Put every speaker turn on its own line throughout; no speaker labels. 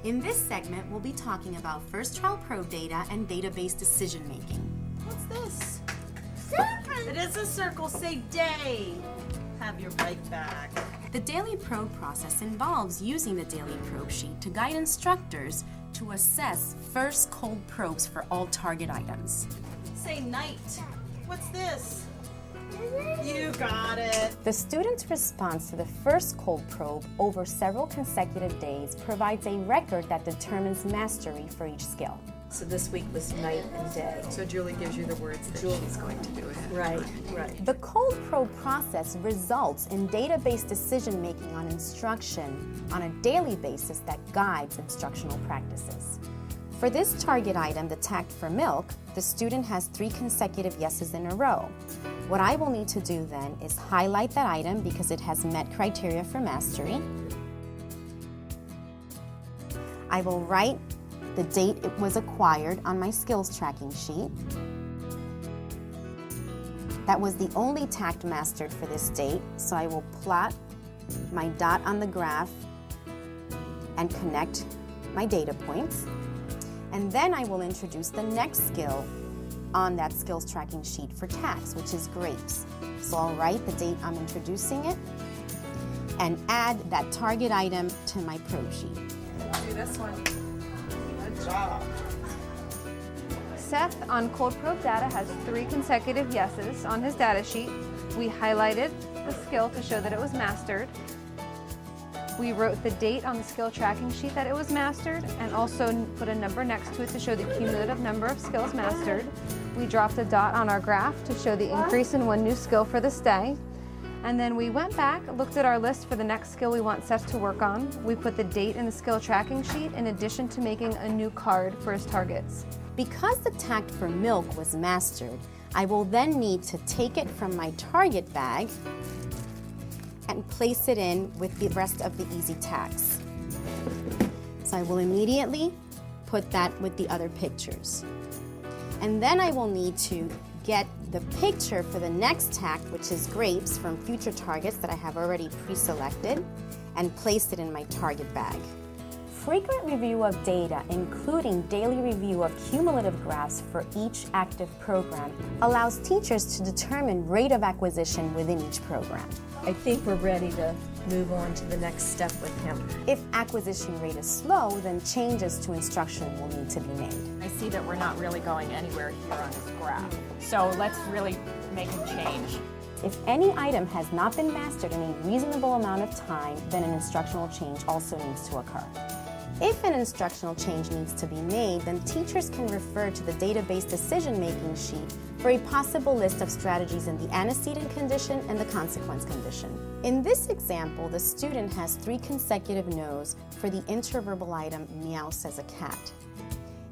In this segment, we'll be talking about first trial probe data and database decision making.
What's this?
Circle.
It is a circle. Say day. Have your bike back.
The daily probe process involves using the daily probe sheet to guide instructors to assess first cold probes for all target items.
Say night. What's this? You got it.
The student's response to the first cold probe over several consecutive days provides a record that determines mastery for each skill.
So this week was night and day.
So Julie gives you the words that she's going to do ahead.
Right.
The cold probe process results in database decision making on instruction on a daily basis that guides instructional practices. For this target item, the tact for milk, the student has 3 consecutive yeses in a row. What I will need to do then is highlight that item because it has met criteria for mastery. I will write the date it was acquired on my skills tracking sheet. That was the only tact mastered for this date, so I will plot my dot on the graph and connect my data points. And then I will introduce the next skill on that skills tracking sheet for tacts, which is grapes. So I'll write the date I'm introducing it and add that target item to my probe sheet.
Do this one.
Good job.
Seth on cold probe data has 3 consecutive yeses on his data sheet. We highlighted the skill to show that it was mastered. We wrote the date on the skill tracking sheet that it was mastered and also put a number next to it to show the cumulative number of skills mastered. We dropped a dot on our graph to show the increase in 1 new skill for this day. And then we went back, looked at our list for the next skill we want Seth to work on. We put the date in the skill tracking sheet in addition to making a new card for his targets.
Because the tact for milk was mastered, I will then need to take it from my target bag and place it in with the rest of the easy tacts. So I will immediately put that with the other pictures. And then I will need to get the picture for the next tact, which is grapes, from future targets that I have already pre-selected, and place it in my target bag. Frequent review of data, including daily review of cumulative graphs for each active program, allows teachers to determine rate of acquisition within each program.
I think we're ready to move on to the next step with him.
If acquisition rate is slow, then changes to instruction will need to be made.
I see that we're not really going anywhere here on this graph. So let's really make a change.
If any item has not been mastered in a reasonable amount of time, then an instructional change also needs to occur. If an instructional change needs to be made, then teachers can refer to the database decision-making sheet for a possible list of strategies in the antecedent condition and the consequence condition. In this example, the student has 3 consecutive no's for the interverbal item meow says a cat.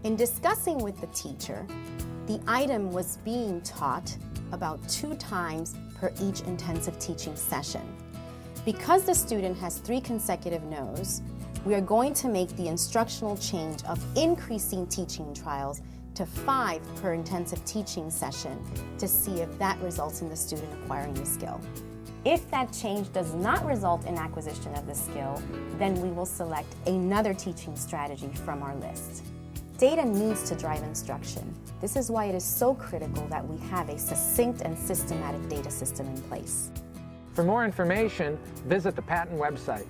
In discussing with the teacher, the item was being taught about 2 times per each intensive teaching session. Because the student has 3 consecutive no's, we are going to make the instructional change of increasing teaching trials to 5 per intensive teaching session to see if that results in the student acquiring the skill. If that change does not result in acquisition of the skill, then we will select another teaching strategy from our list. Data needs to drive instruction. This is why it is so critical that we have a succinct and systematic data system in place.
For more information, visit the Patent website.